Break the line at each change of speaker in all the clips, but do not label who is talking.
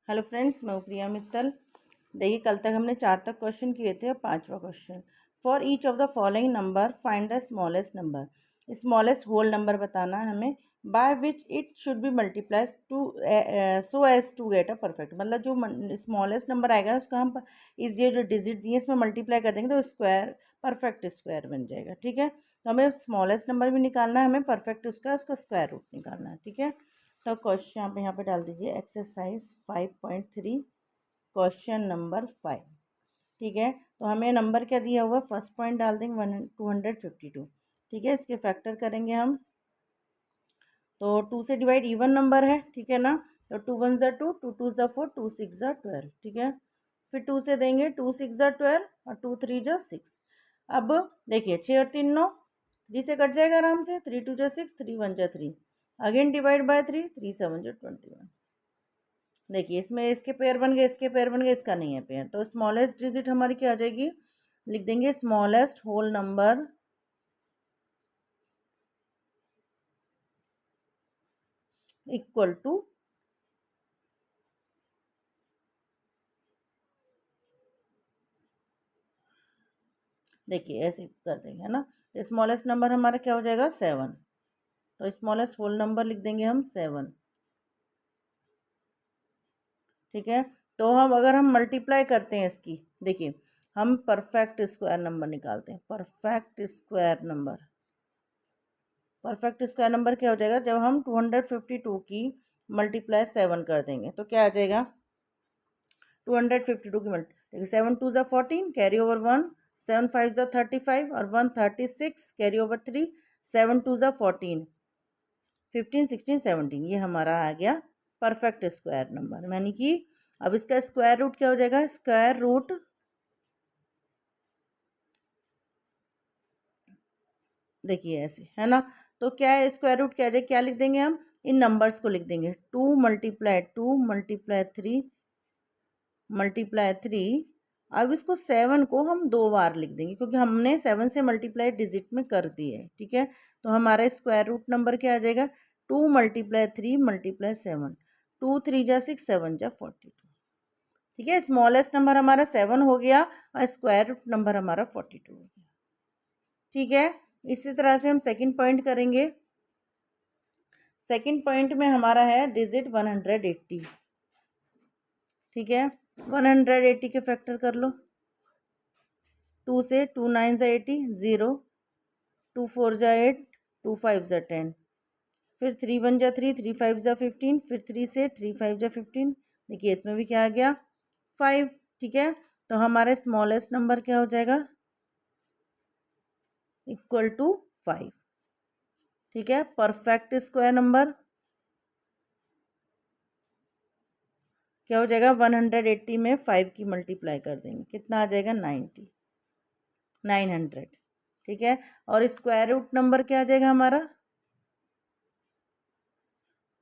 Hello friends, मैं प्रिया मित्तल। देखिए, कल तक हमने 4 तक क्वेश्चन किए थे। अब 5वां question. For each of the following number find the smallest number. Smallest whole number बताना है हमें, by which it should be multiplies to so as to get a perfect. मतलब जो स्मॉलेस्ट नंबर आएगा उसका हम इस ये जो डिजिट दिए इसमें मल्टीप्लाई कर देंगे तो स्क्वायर परफेक्ट स्क्वायर बन जाएगा। ठीक है, तो हमें स्मॉलेस्ट नंबर भी निकालना है, हमें परफेक्ट उसका स्क्वायर रूट निकालना है। ठीक है, तो क्वेश्चन आप यहाँ पे डाल दीजिए एक्सरसाइज 5.3 क्वेश्चन नंबर 5। ठीक है, तो हमें नंबर क्या दिया हुआ, फर्स्ट पॉइंट डाल देंगे 252। ठीक है, इसके फैक्टर करेंगे हम, तो 2 से डिवाइड इवन नंबर है। ठीक है ना, तो 2 1 ज़ा 2, 2 2 ज़ा 4, 2 6 ज़ा 12। ठीक है, फिर 2 से देंगे 2 6 ज़ा 12 और 2 3 ज़ा 6। अब देखिए 6 और 3 9, 3 से कट जाएगा आराम से। 3 2 ज़ा 6, 3 1 ज़ा 3, अगेन डिवाइड बाय 3, 3 7 ज़ा 21। देखिए इसमें इसके पेयर बन गए, इसके पेयर बन गए, इसका नहीं है पेयर, तो स्मॉलेस्ट डिजिट हमारी क्या आ जाएगी, लिख देंगे smallest whole number equal to, देखिए ऐसे कर देंगे, है ना। तो स्मॉलेस्ट नंबर हमारा क्या हो जाएगा 7, तो स्मॉलेस्ट होल नंबर लिख देंगे हम 7। ठीक है, तो हम अगर हम मल्टीप्लाई करते हैं इसकी, देखिए हम परफेक्ट स्क्वायर नंबर निकालते हैं। Perfect square number, perfect square number क्या हो जाएगा, जब हम 252 की मल्टीप्लाई 7 कर देंगे तो क्या आ जाएगा, 252 की मल्टी, देखिए 7 2 ज़ा 14, कैरी ओवर 1, 7 5 ज़ा 35 और 1 36, कैरी ओवर 3, 7 2 ज़ा 14, 15 16 17, ये हमारा आ गया परफेक्ट स्क्वायर नंबर। यानी कि अब इसका स्क्वायर रूट क्या हो जाएगा, स्क्वायर रूट, देखिए ऐसे, है ना। तो क्या है स्क्वायर रूट, क्या आ जाएगा, क्या लिख देंगे हम, इन नंबर्स को लिख देंगे 2 मल्टीप्लाई 2 मल्टीप्लाई 3 मल्टीप्लाई 3। अब इसको 7 को हम 2 बार लिख देंगे क्योंकि हमने 7 से मल्टीप्लाई डिजिट में कर दी है। ठीक है, तो हमारा स्क्वायर रूट नंबर क्या आ जाएगा, 2 मल्टीप्लाई 3 मल्टीप्लाई 7, 2 3 जा 6, 7 जा 42। ठीक है, स्मॉलेस्ट नंबर हमारा 7 हो गया और स्क्वायर रूट नंबर हमारा 42 हो गया। ठीक है, इसी तरह से हम सेकंड पॉइंट करेंगे। सेकंड पॉइंट में हमारा है डिजिट 180। ठीक है, 180 के फैक्टर कर लो, 2 से 2 9 ज़ा 80, 0, 2 4 ज़ा 8, 2 5 ज़ा 10, फिर 3 1 ज़ा 3, 3 5 ज़ा 15, फिर 3 से 3 5 ज़ा 15। देखिए इसमें भी क्या आ गया 5। ठीक है, तो हमारे स्मॉलेस्ट नंबर क्या हो जाएगा, इक्वल टू 5। ठीक है, परफेक्ट स्क्वायर नंबर क्या हो जाएगा, 180 में 5 की मल्टीप्लाई कर देंगे, कितना आ जाएगा 90, 900। ठीक है, और स्क्वायर रूट नंबर क्या आ जाएगा हमारा,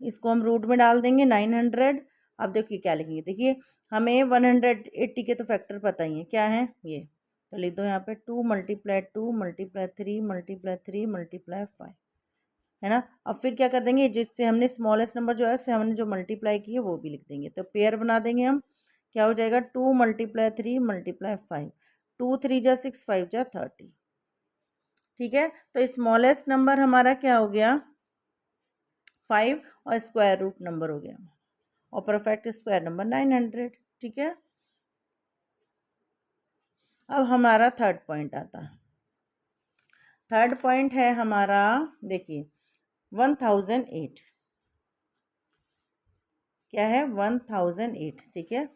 इसको हम रूट में डाल देंगे 900। अब देखिए क्या लिखेंगे, देखिए हमें 180 के तो फैक्टर पता ही है क्या है ये, तो लिख दो यहाँ पे 2 मल्टीप्लाई 2 मल्टीप्लाई 3 मल्टीप्लाई 3 मल्टीप्लाई 5, है ना। अब फिर क्या कर देंगे, जिससे हमने स्मॉलेस्ट नंबर जो है उससे हमने जो मल्टीप्लाई की है वो भी लिख देंगे, तो पेयर बना देंगे हम। क्या हो जाएगा 2 मल्टीप्लाई 3 मल्टीप्लाई 5, 2 3 जा 6, 5 जा 30। ठीक है, तो स्मॉलेस्ट नंबर हमारा क्या हो गया 5 और स्क्वायर रूट नंबर हो गया और परफेक्ट स्क्वायर नंबर 900। ठीक है, अब हमारा थर्ड पॉइंट आता है। थर्ड पॉइंट है हमारा, देखिए 1008, क्या है 1008। ठीक है,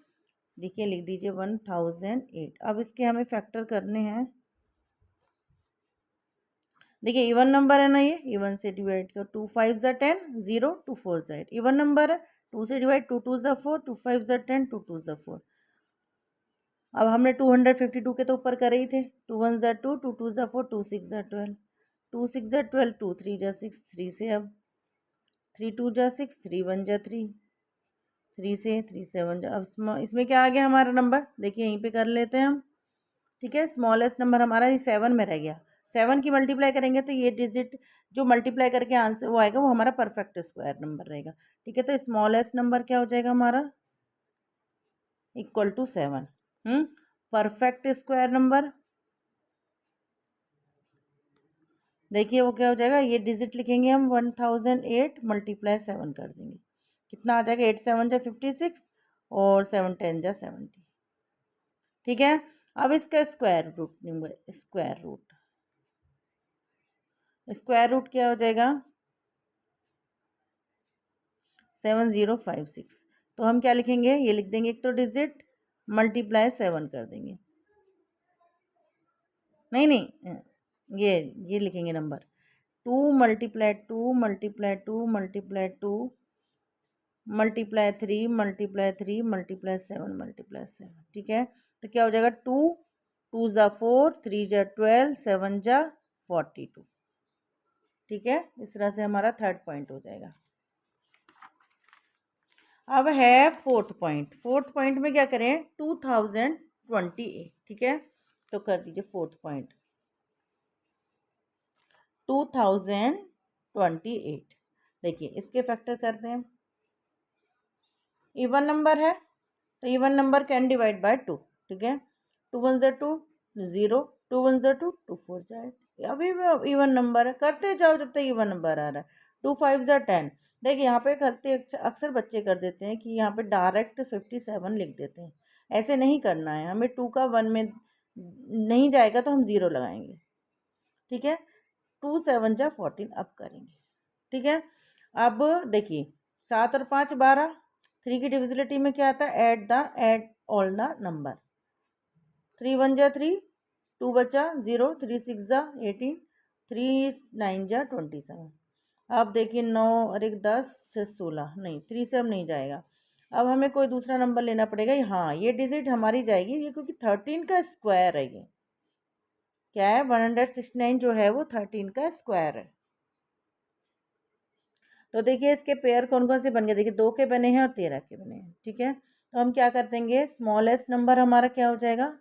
देखिए लिख दीजिए 1008। अब इसके हमें फैक्टर करने हैं। देखिए इवन नंबर है ना, ये इवन से डिवाइड करो, 2 5 ज़ा 10, 0 2 4 ज़ा 8, इवन नंबर है। 2 से डिवाइड, 2 2 ज़ा 4, 2 5 ज़ा 10, 2 2 ज़ा 4। अब हमने 252 के तो ऊपर करे ही थे, 2 1 ज़ा 2, 2 2 ज़ा 4, 2 6 ज़ा 12, 2 6 ज़ा 12, 2 3 ज़ा 6, 3 से अब 3 2 ज़ा 6, 3 1 ज़ा 3, 3 से 3 7 ज़ा, अब इसमें क्या आ गया हमारा नंबर, देखिए यहीं पे कर लेते हैं हम। ठीक है, स्मॉलेस्ट नंबर हमारा ये 7 में रह गया। 7 की मल्टीप्लाई करेंगे तो ये डिजिट जो मल्टीप्लाई करके आंसर वो आएगा वो हमारा परफेक्ट स्क्वायर नंबर रहेगा। ठीक है, तो स्मॉलेस्ट नंबर क्या हो जाएगा हमारा equal to 7। Perfect square number, देखिए वो क्या हो जाएगा, ये डिजिट लिखेंगे हम 1008 मल्टीप्लाई 7 कर देंगे, कितना आ जाएगा, 8 7 जा 56 और 7 10 जा 70। ठीक है, अब इसका square root number, square root क्या हो जाएगा 7056। तो हम क्या लिखेंगे, ये लिख देंगे एक तो डिजिट मल्टीप्लाई 7 कर देंगे, नहीं नहीं ये लिखेंगे number 2 multiply 2 multiply 2 multiply 2 multiply 3 multiply 3 multiply 7 multiply 7। ठीक है, तो क्या हो जाएगा 2 2 जा 4 3 जा 12 7 जा 42। ठीक है, इस तरह से हमारा थर्ड पॉइंट हो जाएगा। अब है फोर्थ पॉइंट, फोर्थ पॉइंट में क्या करें 2028। ठीक है, तो कर दीजिए फोर्थ पॉइंट 2028। देखिए इसके फैक्टर करते हैं, इवन नंबर है तो even number can divide by 2। ठीक है, 2 1 जा 2 0, 2 1 जा 2 2 4 जा 8, अभी भी इवन नंबर है, करते जाओ जब तक इवन नंबर आ रहा है। 2 5 जा 10। देखिए यहाँ पे करते अक्सर बच्चे कर देते हैं कि यहाँ पे डायरेक्ट 57 लिख देते हैं, ऐसे नहीं करना है, हमें 2 का 1 में नहीं जाएगा तो हम 0 लगाएंगे। ठीक है, 2 7 जा 14 अब करेंगे। ठीक है, अब देखिए 7 और 5 12, 3 की डिविजिबिलिटी में क्या आता है, एड ऑल द नंबर, 3 1 जा 3, 2 बचा 0, 3 6 जा 18, 3 9 जा 27। अब देखिए 9 और 1 10 से 16, नहीं 3 से अब नहीं जाएगा, अब हमें कोई दूसरा नंबर लेना पड़ेगा। हाँ ये डिजिट हमारी जाएगी, ये क्योंकि 13 का स्क्वायर है, ये क्या है 169 जो है वो 13 का स्क्वायर है। तो देखिए इसके पेयर कौन कौन से बन गए, देखिए 2 के बने हैं और 13 के बने हैं। ठीक है, तो हम क्या कर देंगे, स्मॉलेस्ट नंबर हमारा क्या हो जाएगा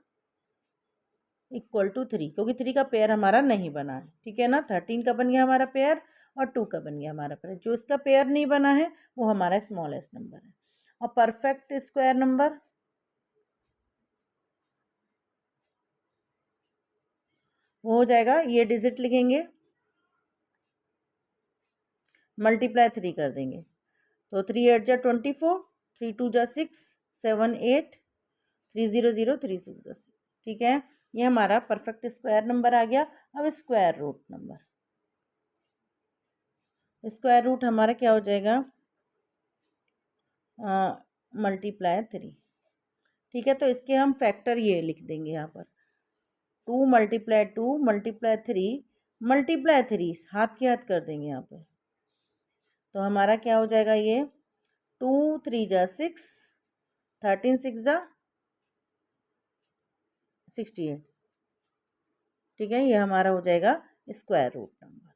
इक्वल टू 3, क्योंकि 3 का पेयर हमारा नहीं बना है। ठीक है ना, 13 का बन गया हमारा पेयर और 2 का बन गया हमारा पेयर, जो इसका पेयर नहीं बना है वो हमारा स्मॉलेस्ट नंबर है। और परफेक्ट स्क्वायर नंबर वो हो जाएगा, ये डिजिट लिखेंगे मल्टीप्लाई 3 कर देंगे, तो 3 8 जा 24, 3 2 जा 6, 7 8, 3 0 0 3 6 जा 6। ठीक है, ये हमारा परफेक्ट स्क्वायर नंबर आ गया। अब square root number, square root हमारा क्या हो जाएगा मल्टीप्लाई 3। ठीक है, तो इसके हम फैक्टर ये लिख देंगे यहाँ पर 2 मल्टीप्लाई 2 मल्टीप्लाई 3 मल्टीप्लाई 3, हाथ के हाथ कर देंगे यहाँ पे, तो हमारा क्या हो जाएगा ये 2 3 जा 6, 13 6 जा 68। ठीक है, ये हमारा हो जाएगा स्क्वायर रूट नंबर।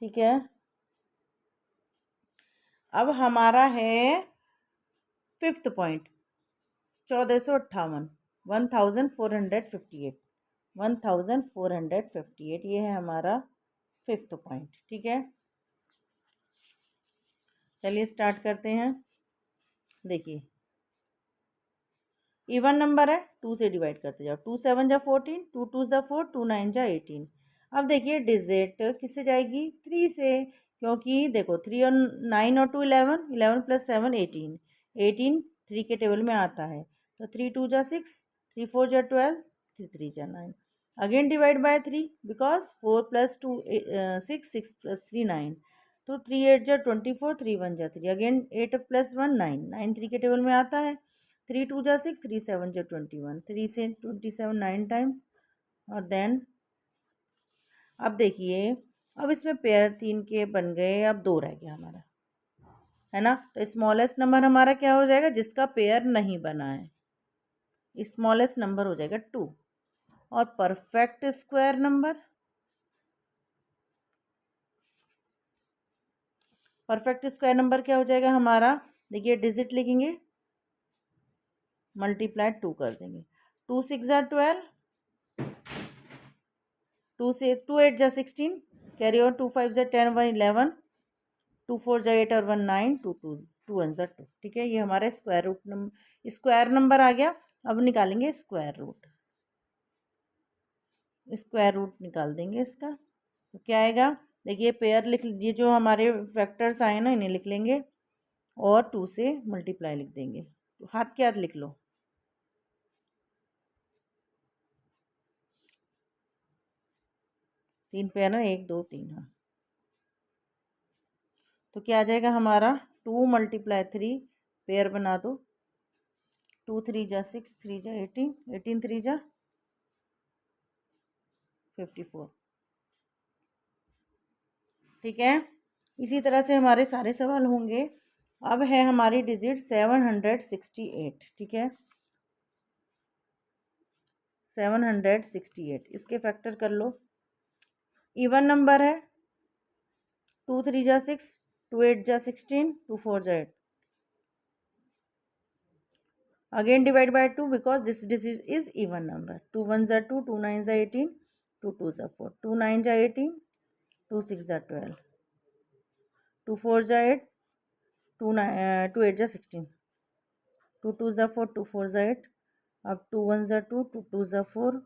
ठीक है, अब हमारा है फिफ्थ पॉइंट 1458, 1458, 1458, ये है हमारा फिफ्थ पॉइंट। ठीक है, चलिए स्टार्ट करते हैं। देखिए इवन नंबर है, 2 से डिवाइड करते जाओ, 2 7 जा 14, 2 2 जा 4, 2 9 जा 18। अब देखिए डिजिट किससे जाएगी 3 से, क्योंकि देखो 3 और 9 और 2 11, 11 प्लस 7 18, 18 3 के टेबल में आता है, तो 3 2 जा 6, 3 4 जा 12, 3 3 जा 9। Again divide by 3, because 4 plus 2 6, 6 plus 3 9, तो 3 8 जा 24, 3 1 जा 3, अगेन 8 प्लस 1 9, 9 3 के टेबल में आता है, 3 2 जा 6, 3 7 जा 21, 3 से 27 9 टाइम्स। और देन अब देखिए, अब इसमें पेयर 3 के बन गए, अब 2 रह गया हमारा, है ना, तो स्मॉलेस्ट नंबर हमारा क्या हो जाएगा जिसका पेयर नहीं बना है, स्मॉलेस्ट नंबर हो जाएगा 2। और perfect square number, perfect square number क्या हो जाएगा हमारा, देखिए डिजिट लिखेंगे मल्टीप्लाई 2 कर देंगे, 2 6 जा 12, 2 से 2 8 जा 16, कैरी ऑन 2 5 जा 10 1 11, 2 4 जा 8 और 1 9, 2 2 2 वन ज़ा 2। ठीक है, ये हमारा स्क्वायर नंबर आ गया। अब निकालेंगे स्क्वायर रूट। स्क्वायर रूट निकाल देंगे इसका, तो क्या आएगा, देखिए पेयर लिख लीजिए, जो हमारे फैक्टर्स आए ना इन्हें लिख लेंगे और 2 से मल्टीप्लाई लिख देंगे। तो हाथ के हाथ लिख लो। तीन पेयर ना, 1 2 3। हाँ, तो क्या आ जाएगा हमारा 2 × 3, पेयर बना दो। 2 3 जा 6, 3 जा 18, 18 3 जा 54। ठीक है, इसी तरह से हमारे सारे सवाल होंगे। अब है हमारी डिजिट 768। ठीक है, 768, इसके फैक्टर कर लो। इवन नंबर है, 2 3 जा 6, 2 8 जा 16, 2 4 जा 8। Again divide by 2 because this is even number. 2 1s are 2, 2 9s are 18, 2 2s are 4, 2 9s are 18, 2 6s are 12, 2 4s are 8, 2 8s are 16, 2 2s are 4, 2 4s are 8, अब 2 1s are 2, 2 2s are 4।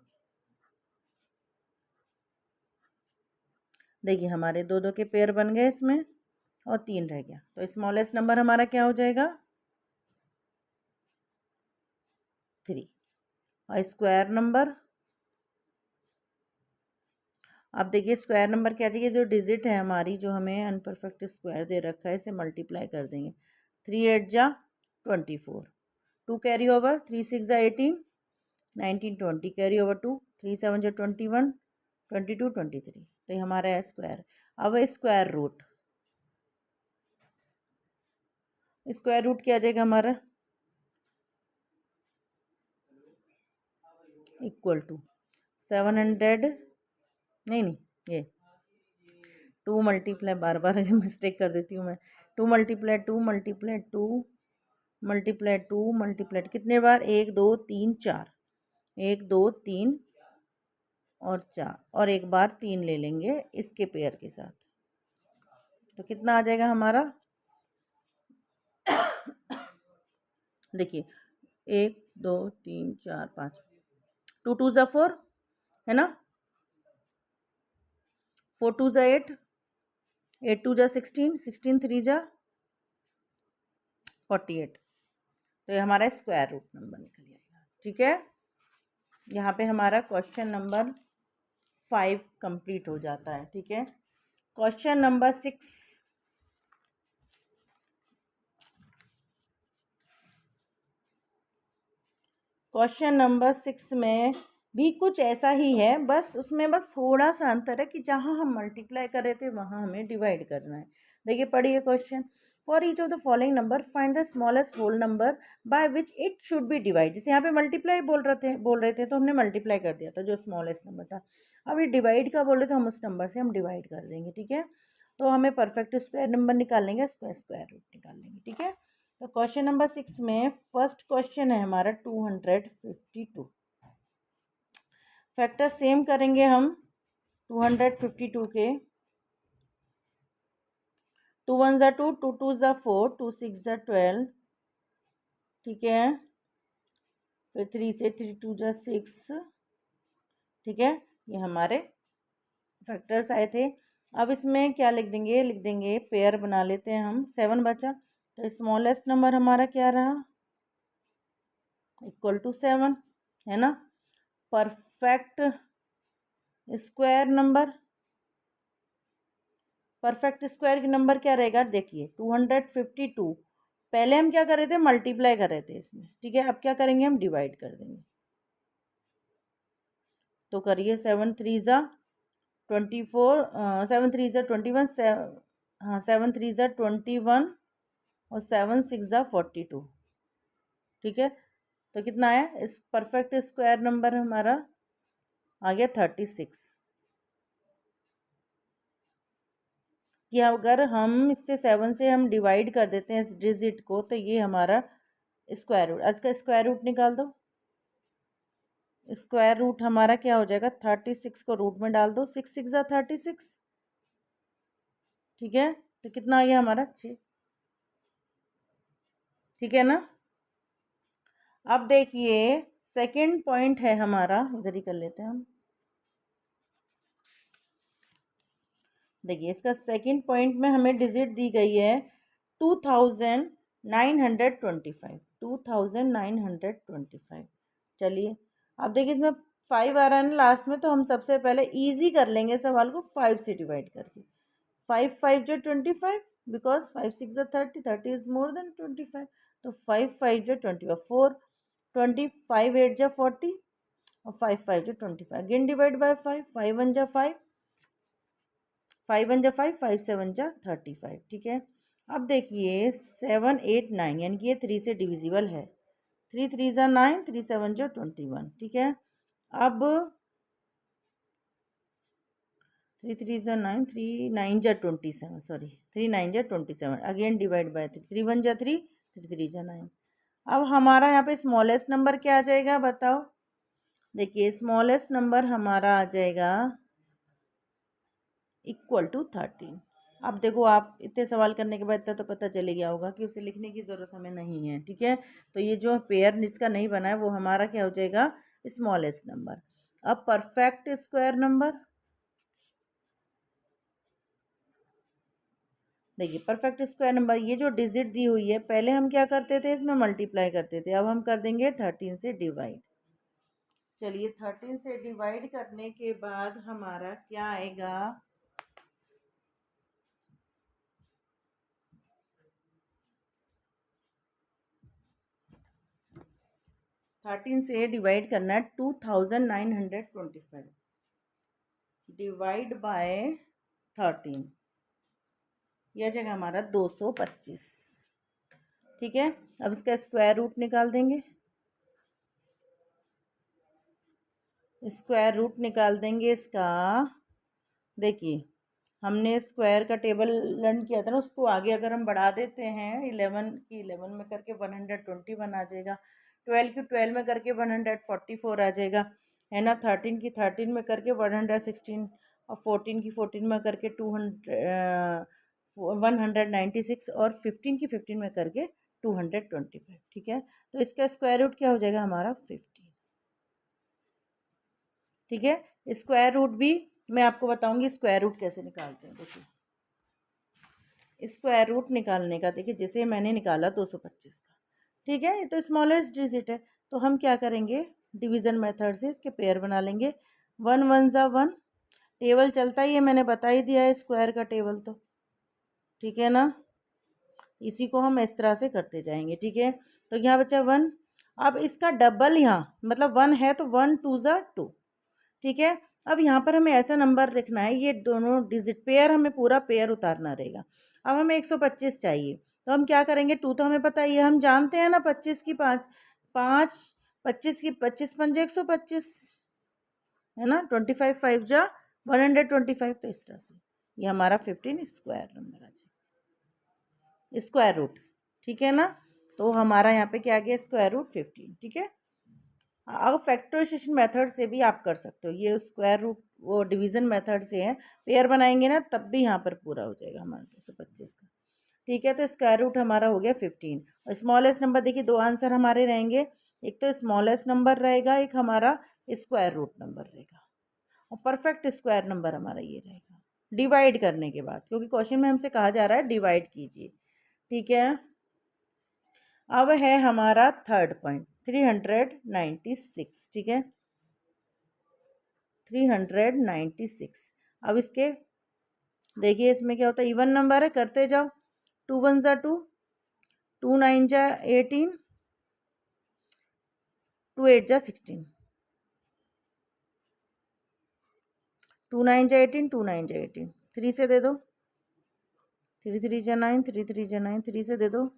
देखिए हमारे दो दो के पेयर बन गए इसमें और 3 रह गया, तो स्मॉलेस्ट नंबर हमारा क्या हो जाएगा 3। और स्क्वायर नंबर, अब देखिए स्क्वायर नंबर क्या चाहिए, जो डिजिट है हमारी, जो हमें अनपरफेक्ट स्क्वायर दे रखा है, इसे मल्टीप्लाई कर देंगे। 3 8 जा 24, 2 कैरी ओवर, 3 6 जा 18, 19 20 कैरी ओवर 2, 3 7 जा 21, 22 23। तो ये हमारा है स्क्वायर। अब स्क्वायर रूट, स्क्वायर रूट क्या आ जाएगा हमारा, इक्वल टू 700, नहीं ये 2 × बार बार मिस्टेक कर देती हूँ मैं। 2 × 2 × 2 × 2 × कितने बार, 1 2 3 4, 1 2 3 और 4, और एक बार 3 ले लेंगे इसके पेयर के साथ। तो कितना आ जाएगा हमारा, देखिए 1 2 3 4 5, 2 2 ज़ा 4 है ना, 4 2 ज़ा 8, 8 2 ज़ा 16, 16 3 ज़ा 48। तो ये हमारा स्क्वायर रूट नंबर निकल जाएगा। ठीक है, यहाँ पे हमारा क्वेश्चन नंबर 5 कंप्लीट हो जाता है। ठीक है, क्वेश्चन नंबर 6, क्वेश्चन नंबर 6 में भी कुछ ऐसा ही है, बस उसमें बस थोड़ा सा अंतर है कि जहाँ हम मल्टीप्लाई कर रहे थे वहाँ हमें डिवाइड करना है। देखिए पढ़िए question, for each of the following number find the smallest whole number by which it should be divide. जैसे यहाँ पे मल्टीप्लाई बोल रहे थे तो हमने मल्टीप्लाई कर दिया था जो स्मॉलेस्ट नंबर था। अब ये डिवाइड का बोल रहे थे, हम उस नंबर से हम डिवाइड कर देंगे। ठीक है, तो हमें परफेक्ट स्क्वायर नंबर निकाल लेंगे, स्क्वायर रूट निकाल लेंगे। ठीक है, तो क्वेश्चन नंबर 6 में फर्स्ट क्वेश्चन है हमारा 252। फैक्टर सेम करेंगे हम 252 के। 2 1 ज़ा 2, 2 2 ज़ा 4, 2 6 ज़ा 12। ठीक है, फिर 3 से 3 2 ज़ा 6। ठीक है, ये हमारे फैक्टर्स आए थे। अब इसमें क्या लिख देंगे पेयर बना लेते हैं हम। 7 बचा, तो स्मॉलेस्ट नंबर हमारा क्या रहा, इक्वल टू 7 है ना। Perfect square number, perfect square number क्या रहेगा, देखिए 252। पहले हम क्या कर रहे थे, मल्टीप्लाई कर रहे थे इसमें। ठीक है, अब क्या करेंगे, हम डिवाइड कर देंगे। तो करिए 7 3 ज़ा 24, 7 3 ज़ा 21, हाँ 7 3 ज़ा 21 और 7 6 ज़ा 42। ठीक है, तो कितना आया, इस परफेक्ट स्क्वायर नंबर हमारा आ गया 36। कि अगर हम इससे 7 से हम डिवाइड कर देते हैं इस डिजिट को, तो ये हमारा स्क्वायर रूट, आज का स्क्वायर रूट निकाल दो। स्क्वायर रूट हमारा क्या हो जाएगा, 36 को रूट में डाल दो, 6 6 ज़ा 36। ठीक है, तो कितना आ गया हमारा 6। ठीक है ना। अब देखिए सेकंड पॉइंट है हमारा, इधर ही कर लेते हैं हम। देखिए इसका सेकंड पॉइंट में हमें डिजिट दी गई है 2925, 2925। चलिए अब देखिए इसमें 5 आ रहा है ना लास्ट में, तो हम सबसे पहले इजी कर लेंगे सवाल को 5 से डिवाइड करके। 5 5 जो 25, बिकॉज 5 6 जो 30, 30 इज मोर देन 25, तो 5 5 जो 25 4, 25 8 जो 40 और 5 5 जो 25। अगेन डिवाइड बाय 5, 5 1 जो 5, 5 1 जा 5, 5 7 जा 35। ठीक है। अब देखिए 7 8 9 यानी कि ये 3 से डिविजिबल है। 3 3 जा 9, 3 7 जो 21। ठीक है। अब 3 3 जा 9, 3 9 जा 27, सॉरी 3 9 जा 27। अगेन डिवाइड बाय 3, 3 1 जा 3, 3 3 जा 9। अब हमारा यहाँ पे स्मॉलेस्ट नंबर क्या आ जाएगा बताओ। देखिए स्मॉलेस्ट नंबर हमारा आ जाएगा इक्वल टू 13। अब देखो आप इतने सवाल करने के बाद इतना तो पता चले गया होगा कि उसे लिखने की ज़रूरत हमें नहीं है। ठीक है। तो ये जो पेयर जिसका नहीं बना है वो हमारा क्या हो जाएगा, स्मॉलेस्ट नंबर। अब परफेक्ट स्क्वायर नंबर, देखिए परफेक्ट स्क्वायर नंबर ये जो डिजिट दी हुई है पहले हम क्या करते थे, इसमें मल्टीप्लाई करते थे, अब हम कर देंगे 13 से डिवाइड। चलिए 13 से डिवाइड करने के बाद हमारा क्या आएगा, 13 से डिवाइड करना है 2925 डिवाइड बाय 13, यह जगह हमारा 225। ठीक है। अब इसका स्क्वायर रूट निकाल देंगे, स्क्वायर रूट निकाल देंगे इसका। देखिए हमने स्क्वायर का टेबल लर्न किया था ना, उसको आगे अगर हम बढ़ा देते हैं 11 की 11 में करके 121 आ जाएगा, 12 की 12 में करके 144 आ जाएगा, है ना। 13 की 13 में करके 116 और 14 की 14 में करके 196 और 15 की 15 में करके 225। ठीक है। तो इसका स्क्वायर रूट क्या हो जाएगा हमारा 50। ठीक है। स्क्वायर रूट भी मैं आपको बताऊंगी स्क्वायर रूट कैसे निकालते हैं। देखिए स्क्वायर रूट निकालने का, देखिए जैसे मैंने निकाला 225 का, ठीक है, ये तो स्मॉलेस्ट डिजिट है, तो हम क्या करेंगे डिवीज़न मेथड से इसके पेयर बना लेंगे। 1 1 जा 1, टेबल चलता ही है, मैंने बता ही दिया है स्क्वायर का टेबल तो, ठीक है ना। इसी को हम इस तरह से करते जाएंगे। ठीक है। तो यहाँ बचा 1, अब इसका डबल यहाँ मतलब 1 है तो 1 2 जा 2। ठीक है। अब यहाँ पर हमें ऐसा नंबर लिखना है, ये दोनों डिजिट पेयर हमें पूरा पेयर उतारना रहेगा। अब हमें 125 चाहिए, तो हम क्या करेंगे, 2 तो हमें पता ही है, हम जानते हैं ना 25 की 5 5, 25 की 25 पंजे 125, है ना। 25 5 जा 125, तो इस तरह से ये हमारा 15 स्क्वायर नंबर आ जाए, स्क्वायर रूट। ठीक है ना। तो हमारा यहाँ पे क्या आ गया, स्क्वायर रूट 15। ठीक है। अब फैक्टराइजेशन मेथड से भी आप कर सकते हो, ये स्क्वायर रूट वो डिवीजन मेथड से है, पेयर बनाएंगे ना तब भी यहाँ पर पूरा हो जाएगा हमारा 225 का। ठीक है। तो स्क्वायर रूट हमारा हो गया 15। और स्मॉलेस्ट नंबर देखिए दो आंसर हमारे रहेंगे, एक तो स्मॉलेस्ट नंबर रहेगा, एक हमारा स्क्वायर रूट नंबर रहेगा, और परफेक्ट स्क्वायर नंबर हमारा ये रहेगा डिवाइड करने के बाद, क्योंकि क्वेश्चन में हमसे कहा जा रहा है डिवाइड कीजिए। ठीक है। अब है हमारा थर्ड पॉइंट 396। ठीक है। 396। अब इसके देखिए इसमें क्या होता है, इवन नंबर है, करते जाओ। 2 1 जा 2, 2 9 जा 18, 2 8 जा 16, 2 9 जा 18, 2 9 जा 18, 3 से दे दो, 3 3 जा 9, 3 3 जा 9, 3 से दे दो।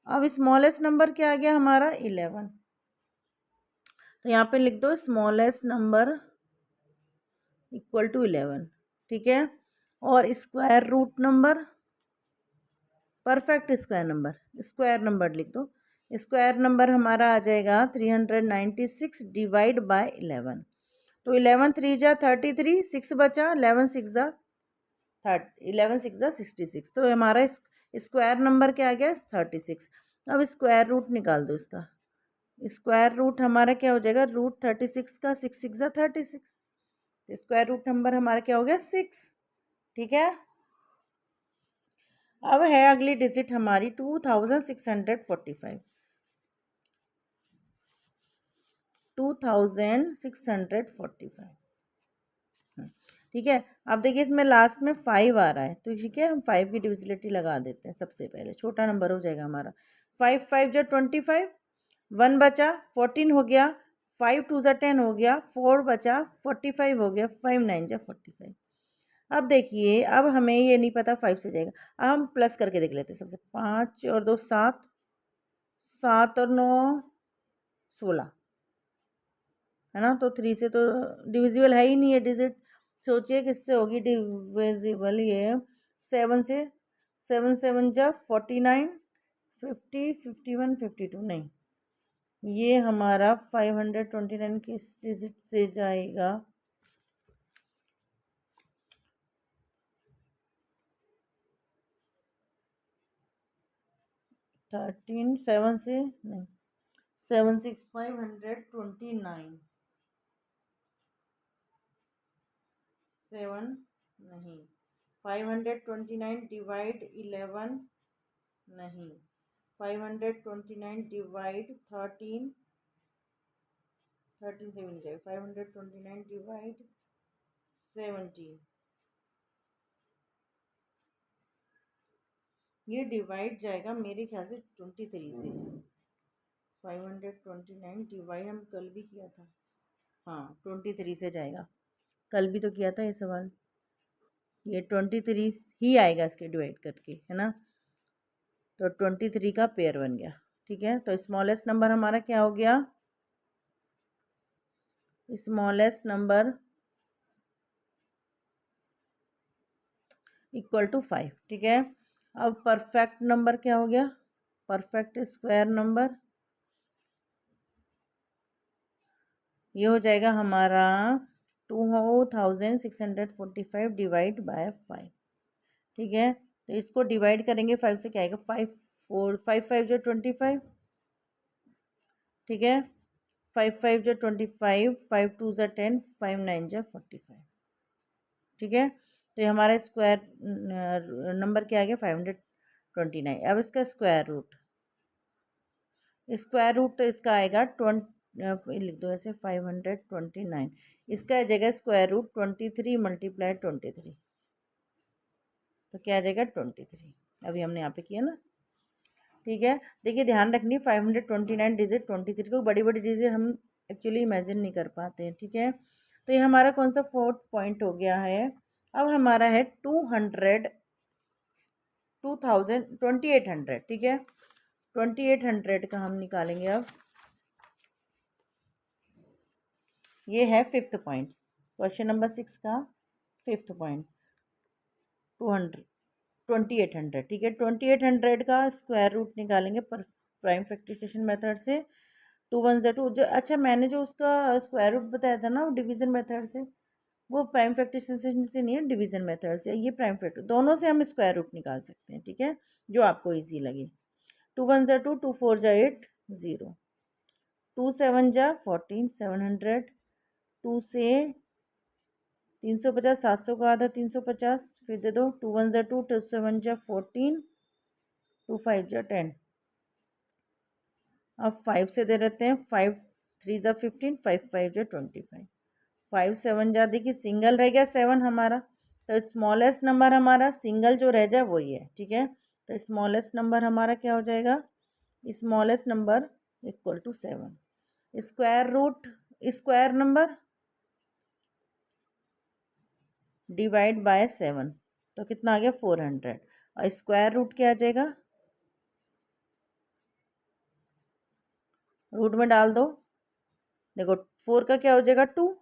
अब स्मॉलेस्ट नंबर क्या आ गया हमारा 11, तो यहाँ पे लिख दो स्मॉलेस्ट नंबर इक्वल टू 11। ठीक है। और square root number, perfect square number लिख दो, स्क्वायर नंबर हमारा आ जाएगा 396 डिवाइड बाय 11। तो 11 3 जा 33, 6 बचा, 11 6 जा 66, तो हमारा स्क्वायर नंबर क्या आ गया 36। अब स्क्वायर रूट निकाल दो इसका। स्क्वायर रूट हमारा क्या हो जाएगा, रूट 36 का 6 6 36। स्क्वायर रूट नंबर हमारा क्या हो गया 6। ठीक है, अब है अगली डिजिट हमारी 2645। 2645। ठीक है, अब देखिए इसमें लास्ट में 5 आ रहा है, तो ठीक है हम 5 की डिविजिबिलिटी लगा देते हैं। सबसे पहले छोटा नंबर हो जाएगा हमारा 5 5 जो 25, 1 बचा 14 हो गया, 5 2 जा 10 हो गया, 4 बचा 45 हो गया, 5 9 जा 45। अब देखिए अब हमें ये नहीं पता 5 से जाएगा, अब हम प्लस करके देख लेते हैं। सबसे 5 और 2 7, 7 और 9 16, है ना। तो 3 से तो डिविजिबल है ही नहीं है डिजिट। सोचिए किससे होगी डिविजिबल ये, 7 से। 7 7 जा 49, 50 51 52, नहीं ये हमारा 529 किस डिजिट से जाएगा, 13 7 से नहीं, 7 6 529, 7 नहीं, 529 डिवाइड 11 नहीं, 529 डिवाइड 13, 13 से भी नहीं जाएगा, 529 डिवाइड 17, ये डिवाइड जाएगा मेरे ख्याल से 23 से। 529 डिवाइड हम कल भी किया था, हाँ 23 से जाएगा, कल भी तो किया था ये सवाल। ये 23 ही आएगा इसके डिवाइड करके, है ना। तो 23 का पेयर बन गया। ठीक है, तो स्मॉलेस्ट नंबर हमारा क्या हो गया, स्मॉलेस्ट नंबर इक्वल टू 5। ठीक है, अब परफेक्ट नंबर क्या हो गया, परफेक्ट स्क्वायर नंबर ये हो जाएगा हमारा 2645 डिवाइड बाय 5। ठीक है, तो इसको डिवाइड करेंगे 5 से, क्या आएगा 5 4 5 5 जो 25। ठीक है, 5 5 जो 25, 5 2 जा 10, 5 9 जा 45। ठीक है, तो ये हमारा स्क्वायर नंबर क्या आ गया 529। अब इसका स्क्वायर रूट, स्क्वायर रूट तो इसका आएगा 20, लिख दो ऐसे 529, इसका आ जाएगा स्क्वायर रूट 23 मल्टीप्लाई 23, तो क्या आ जाएगा 23। अभी हमने यहाँ पे किया ना। ठीक है, देखिए ध्यान रखनी 529 डिजिट 23 को बड़ी बड़ी डिजिट हम एक्चुअली इमेजिन नहीं कर पाते हैं। ठीक है, तो ये हमारा कौन सा 4th पॉइंट हो गया है। अब हमारा है 200 2000 2800। ठीक है, 2800 का हम निकालेंगे। अब ये है 5th पॉइंट, क्वेश्चन नंबर 6 का 5th पॉइंट 200 2800। ठीक है, 2800 का स्क्वायर रूट निकालेंगे पर प्राइम फैक्टराइजेशन मेथड से। 2 1 2 जो, अच्छा मैंने जो उसका स्क्वायर रूट बताया था ना वो डिवीजन मेथड से, वो प्राइम फैक्टराइजेशन से नहीं है, डिवीजन मेथड से। ये प्राइम फैक्टर दोनों से हम स्क्वायर रूट निकाल सकते हैं। ठीक है, जो आपको ईजी लगे। 2 1 2, 2 4 जा 8 0, 2 7 जा 14 700, 2 से 350, 700 का आधा 350, फिर दे दो 2 1 2, 2 7 जा 14, 2 5 जा 10। अब 5 से दे देते हैं, 5 3 जा 15, 5 5 जा 25, 5 7 जा, देखिए सिंगल रह गया 7 हमारा, तो स्मॉलेस्ट नंबर हमारा सिंगल जो रह जाए वही है। ठीक है, तो स्मॉलेस्ट नंबर हमारा क्या हो जाएगा, smallest number equal to 7। Square root square number divide by 7, तो कितना आ गया 400, और स्क्वायर रूट क्या आ जाएगा, रूट में डाल दो। देखो 4 का क्या हो जाएगा 2,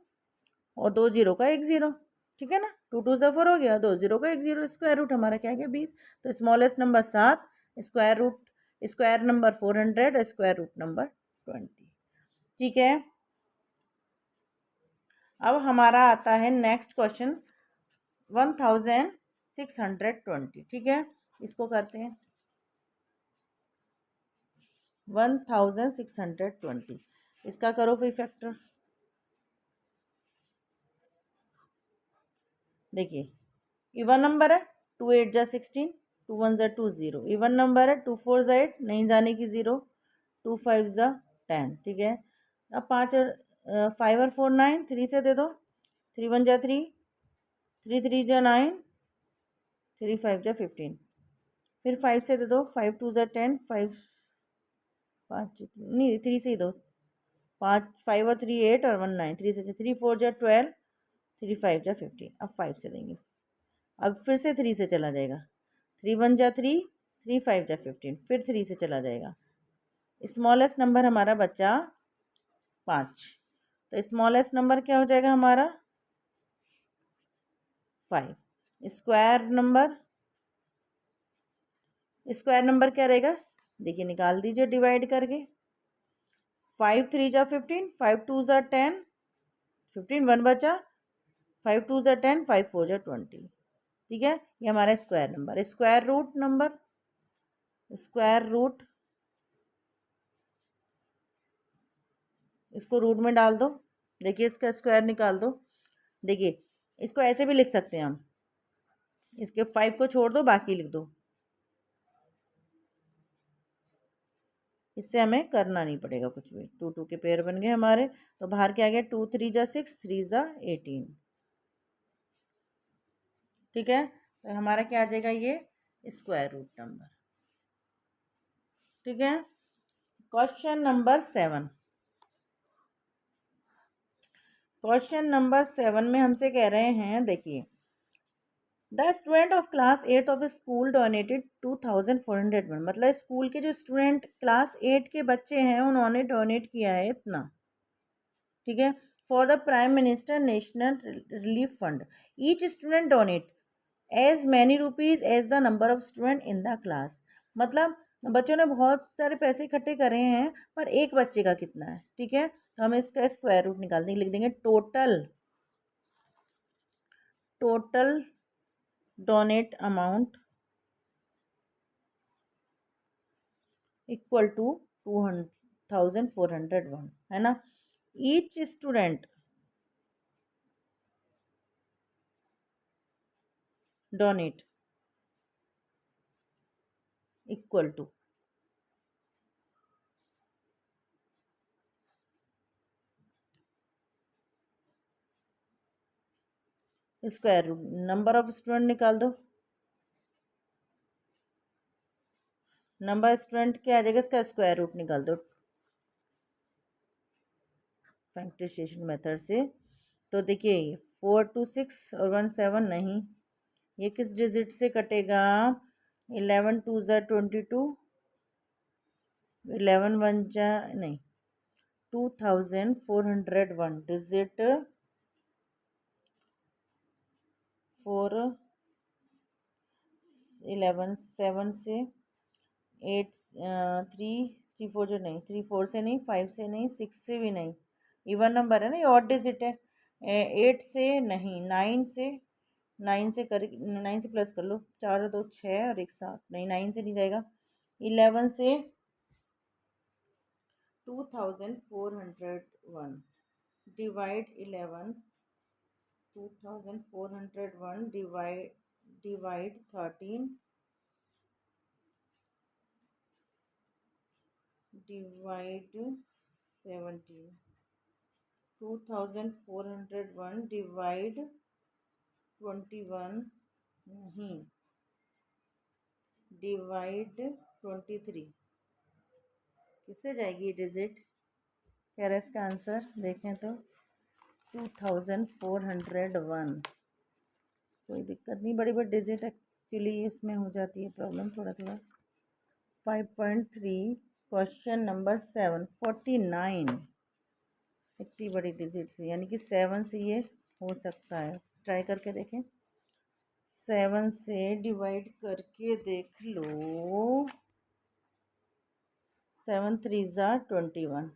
और 2 0 का 1 0। ठीक है ना, 2 2 से 4 हो गया, 2 0 का 1 0, स्क्वायर रूट हमारा क्या आ गया 20। तो smallest number 7, square root square number 400, square root number 20। ठीक है, अब हमारा आता है नेक्स्ट क्वेश्चन 1620। ठीक है, इसको करते हैं। 1620। इसका करो फिर फैक्टर। देखिए इवन नंबर है, 2 8 जा 16, 2 1 जा 2 0। इवन नंबर है, 2 4 जा 8, नहीं जाने की 0, 2 5 जा 10। ठीक है, अब 5 और 5 और 4 9, 3 से दे दो, 3 1 जा 3, 3 3 जा 9, 3 5 जा 15। फिर 5 से दे दो, 5 2 जा 10, 5 5 नहीं 3 से ही दो, 5 5 और 3 8 और 1 9, 3 से 3 4 जा 12, 3 5 जा 15। अब 5 से देंगे, अब फिर से 3 से चला जाएगा, 3 1 जा 3, 3 5 जा 15, फिर 3 से चला जाएगा। स्मॉलेस्ट नंबर हमारा बचा 5, तो स्मॉलेस्ट नंबर क्या हो जाएगा हमारा 5। स्क्वायर नंबर क्या रहेगा, देखिए निकाल दीजिए डिवाइड करके। 5 3 जा 15, 5 2 जा 10, 15 1 बचा, 5 2 जा 10, 5 4 जा 20। ठीक है, ये हमारा square number. Square root number, square root, इसको रूट में डाल दो, देखिए इसका स्क्वायर निकाल दो। देखिए इसको ऐसे भी लिख सकते हैं हम, इसके 5 को छोड़ दो, बाकी लिख दो, इससे हमें करना नहीं पड़ेगा कुछ भी। 2 2 के पेयर बन गए हमारे, तो बाहर क्या आ गया, 2 3 जा 6, 3 जा 18। ठीक है, तो हमारा क्या आ जाएगा, ये स्क्वायर रूट नंबर। ठीक है, क्वेश्चन नंबर 7। क्वेश्चन नंबर 7 में हमसे कह रहे हैं, देखिए the student of class 8 of school donated 2401, मतलब स्कूल के जो स्टूडेंट क्लास 8 के बच्चे हैं उन्होंने डोनेट किया है इतना। ठीक है, for the prime minister national relief fund, each student donate as many rupees as the number of student in the class. मतलब बच्चों ने बहुत सारे पैसे इकट्ठे करे हैं, पर एक बच्चे का कितना है। ठीक है, तो हम इसका स्क्वायर रूट निकाल देंगे, लिख देंगे total, total donate amount equal to 2401, है ना। Each student donate equal to, square root number of student निकाल दो, नंबर स्टूडेंट क्या आ जाएगा, इसका स्क्वायर रूट निकाल दो फैक्टराइजेशन मेथड से। तो देखिए 4 2 6 और 1 7, नहीं ये किस डिजिट से कटेगा, 11 2 ज़ा 22, 11 1 जा नहीं 2401 डिजिट 4 11 7 से 8 3 3 4 जो नहीं, 3 4 से नहीं, 5 से नहीं, 6 से भी नहीं, इवन नंबर है ना, ये ऑड डिजिट है। 8 से नहीं, 9 से, 9 से कर, 9 से प्लस कर लो, 4 2 6 और 1 7, नहीं 9 से नहीं जाएगा। 11 से 2401 डिवाइड 11, 2401 डिवाइड 13 डिवाइड 17, 2401 डिवाइड 21, नहीं डिवाइड 23, किससे जाएगी डिजिट, कह रहा है इसका आंसर देखें तो 2401। कोई दिक्कत नहीं, बड़ी बड़ी डिजिट एक्चुअली इसमें हो जाती है प्रॉब्लम थोड़ा थोड़ा। 5.3 क्वेश्चन नंबर 7 49, इतनी बड़ी डिजिट से, यानी कि 7 से ये हो सकता है, ट्राई करके देखें। 7 से डिवाइड करके देख लो, 7 3 ज़ा 21,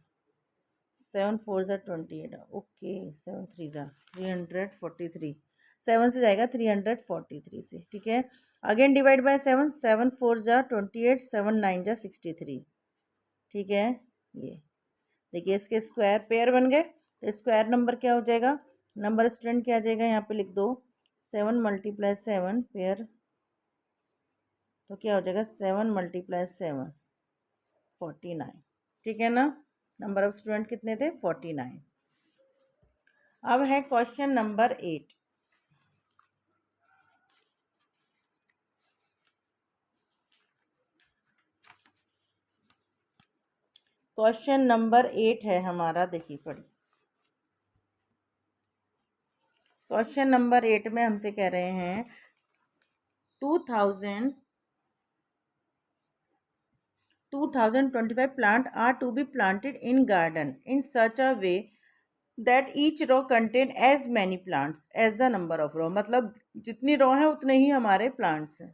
7 4 ज़ा 28, ओके 7 3 ज़ा 343, 7 से जाएगा 343 से। ठीक है, अगेन डिवाइड बाय 7, 7 4 ज़ा 28, 7 9 ज़ा 63। ठीक है। ये देखिए इसके स्क्वायर पेयर बन गए, तो स्क्वायर नंबर क्या हो जाएगा, नंबर स्टूडेंट क्या आ जाएगा, यहाँ पे लिख दो 7 मल्टीप्लाई 7 पेयर, तो क्या हो जाएगा 7 मल्टीप्लाई 7 49। ठीक है ना, नंबर ऑफ स्टूडेंट कितने थे 49। अब है क्वेश्चन नंबर 8। क्वेश्चन नंबर 8 है हमारा, देखिए पढ़िए। क्वेश्चन नंबर 8 में हमसे कह रहे हैं 2025 plant are to be planted in garden in such a way that each row contain as many plants as the number of row, मतलब जितनी रो है उतने ही हमारे प्लांट्स हैं।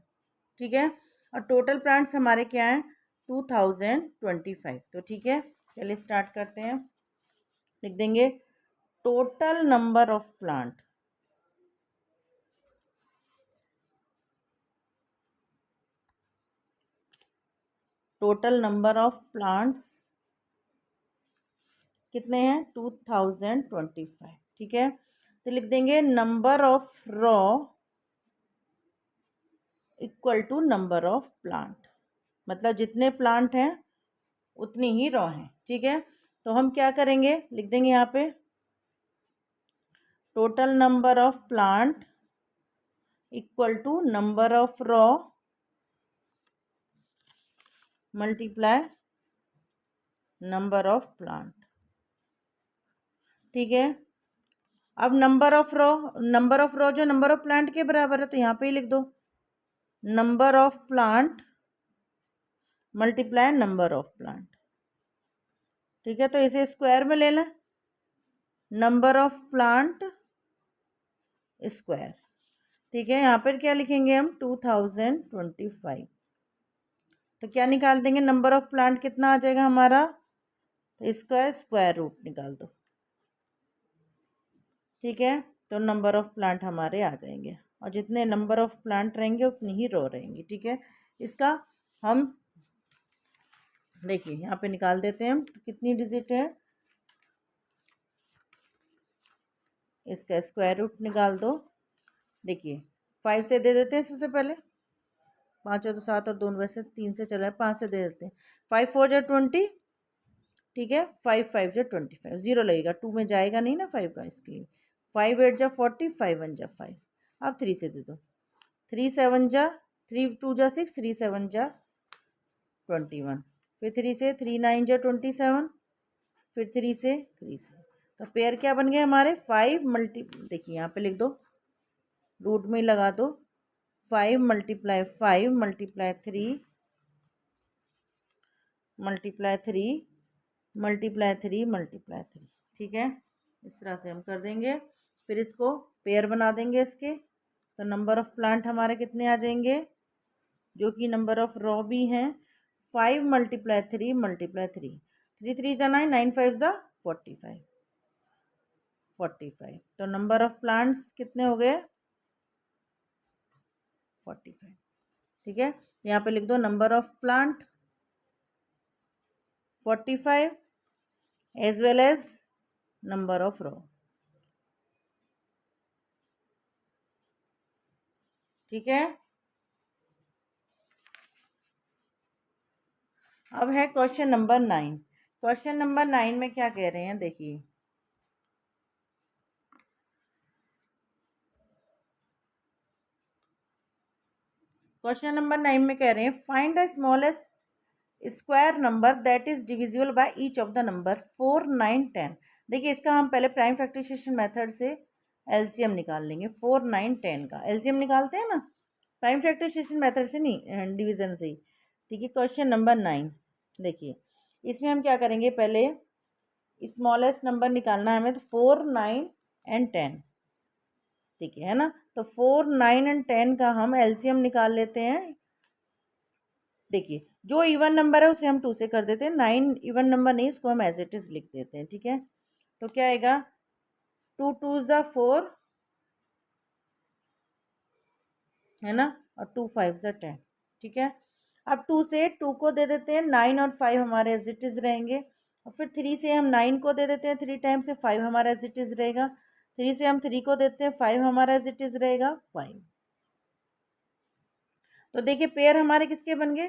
ठीक है, और टोटल प्लांट्स हमारे क्या हैं 2025। तो ठीक है, चलिए स्टार्ट करते हैं। लिख देंगे total number of plant, total number of plants कितने हैं 2025। ठीक है, तो लिख देंगे number of row equal to number of plant, मतलब जितने प्लांट हैं उतनी ही रॉ हैं। ठीक है, तो हम क्या करेंगे, लिख देंगे यहाँ पे total number of plant equal to number of row multiply number of plant. ठीक है, अब नंबर ऑफ रॉ जो नंबर ऑफ प्लांट के बराबर है, तो यहाँ पे ही लिख दो number of plant multiply number of plant. ठीक है, तो इसे स्क्वायर में ले लें, नंबर ऑफ प्लांट स्क्वायर। ठीक है, यहाँ पर क्या लिखेंगे हम 2025, तो क्या निकाल देंगे नंबर ऑफ प्लांट कितना आ जाएगा हमारा, तो इसका स्क्वायर रूट निकाल दो। ठीक है, तो नंबर ऑफ प्लांट हमारे आ जाएंगे, और जितने नंबर ऑफ प्लांट रहेंगे उतनी ही रो रहेंगी। ठीक है, इसका हम देखिए यहाँ पे निकाल देते हैं हम, कितनी डिजिट है, इसका स्क्वायर रूट निकाल दो। देखिए 5 से दे देते हैं सबसे पहले, 5 और 2 7 और 2 वैसे 3 से चला है, 5 से दे देते हैं। 5 4 जो 20, ठीक है, 5 5 जो 25, जीरो लगेगा, 2 में जाएगा नहीं ना 5 का, इसके लिए 5 8 जा 40, 5 1 जा 5। अब 3 से दे दो, 3 7 जा 3 2 जा 6, 3 7 जा 21, फिर 3 से 3 9 जा 27, फिर 3 से 3 से, तो पेयर क्या बन गए हमारे 5 मल्टी, देखिए यहाँ पे लिख दो, रूट में लगा दो 5 multiply 5 multiply 3 multiply 3 multiply 3 multiply 3। ठीक है, इस तरह से हम कर देंगे, फिर इसको पेयर बना देंगे इसके, तो नंबर ऑफ प्लांट हमारे कितने आ जाएंगे, जो कि नंबर ऑफ रॉ भी हैं 5 मल्टीप्लाई 3 मल्टीप्लाई 3, 3 3 जा 9, 9 5 जा 45, 45, तो नंबर ऑफ प्लांट्स कितने हो गए 45। ठीक है, यहाँ पे लिख दो number of plant 45 as well as number of row. ठीक है, अब है क्वेश्चन नंबर 9। क्वेश्चन नंबर 9 में क्या कह रहे हैं, देखिए क्वेश्चन नंबर 9 में कह रहे हैं find the smallest square number that is divisible by each of the number 4 9 10। देखिए इसका हम पहले प्राइम फैक्टराइजेशन मेथड से एलसीएम निकाल लेंगे, 4 9 10 का एलसीएम निकालते हैं ना, प्राइम फैक्टराइजेशन मेथड से नहीं, डिवीजन से ही। ठीक है, क्वेश्चन नंबर 9 देखिए, इसमें हम क्या करेंगे, पहले स्मॉलेस्ट नंबर निकालना है हमें, तो 4 9 एंड 10। ठीक है ना, तो 4 9 एंड 10 का हम एलसीएम निकाल लेते हैं। देखिए जो इवन नंबर है उसे हम 2 से कर देते हैं, 9 इवन नंबर नहीं, उसको हम एज इट इज लिख देते हैं। ठीक है, तो क्या आएगा 2 2 ज़ा 4 है ना, और 2 5 ज़ा 10। ठीक है, अब 2 से 2 को दे देते हैं 9 और 5 हमारे एज इट इज़ रहेंगे। और फिर 3 से हम 9 को दे देते हैं 3 टाइम से 5 हमारा एज इट इज़ रहेगा। 3 से हम 3 को देते हैं 5 हमारा एज इट इज़ रहेगा 5। तो देखिए पेयर हमारे किसके बन गए,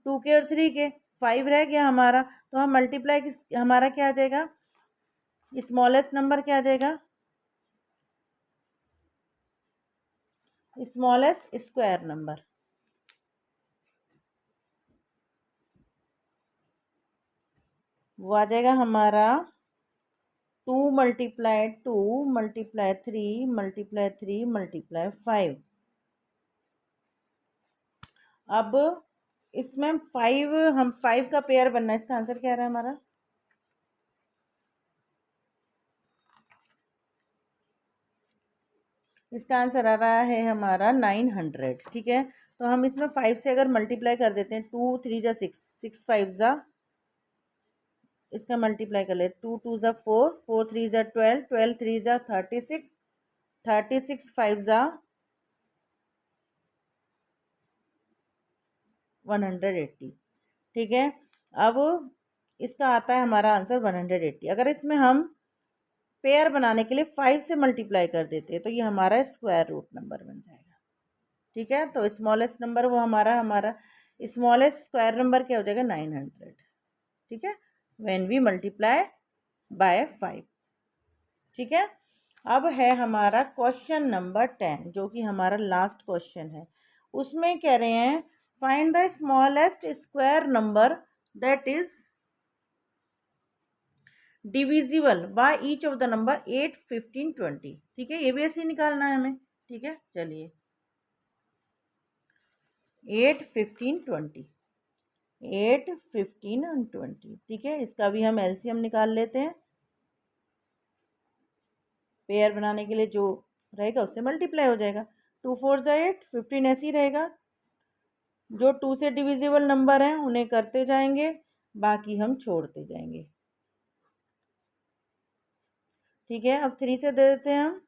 2 के और 3 के। 5 रह गया हमारा, तो हम मल्टीप्लाई किस हमारा क्या आ जाएगा, स्मॉलेस्ट नंबर क्या आ जाएगा, स्मॉलेस्ट स्क्वायर नंबर। वो आ जाएगा हमारा 2 मल्टीप्लाई 2 मल्टीप्लाई 3 मल्टीप्लाई 3 मल्टीप्लाई 5। अब इसमें 5, हम 5 का पेयर बनना है, इसका आंसर क्या रहा है हमारा, इसका आंसर आ रहा है हमारा 900। ठीक है, तो हम इसमें 5 से अगर मल्टीप्लाई कर देते हैं, 2 3 जा 6, 6 5 जा, इसका मल्टीप्लाई कर ले, 2 2 जा 4, 4 3 जा 12, 12 3 जा 36, 36 5 जा 180। ठीक है, अब इसका आता है हमारा आंसर 180। अगर इसमें हम पेयर बनाने के लिए 5 से मल्टीप्लाई कर देते हैं तो ये हमारा स्क्वायर रूट नंबर बन जाएगा। ठीक है, तो स्मॉलेस्ट नंबर वो हमारा स्मॉलेस्ट स्क्वायर नंबर क्या हो जाएगा, 900। ठीक है, व्हेन वी मल्टीप्लाई बाय 5। ठीक है, अब है हमारा क्वेश्चन नंबर 10, जो कि हमारा लास्ट क्वेश्चन है। उसमें कह रहे हैं find the smallest square number that is divisible by each of the number 8 15 20। ठीक है, ये भी ऐसे ही निकालना है हमें। ठीक है, चलिए 8 15 20, 8 15 और 20। ठीक है, इसका भी हम एलसीएम निकाल लेते हैं। पेयर बनाने के लिए जो रहेगा उससे मल्टीप्लाई हो जाएगा, 2 4 जा 8, 15 ऐसे ही रहेगा। जो 2 से डिविजिबल नंबर हैं उन्हें करते जाएंगे, बाकी हम छोड़ते जाएंगे। ठीक है, अब 3 से दे देते हैं हम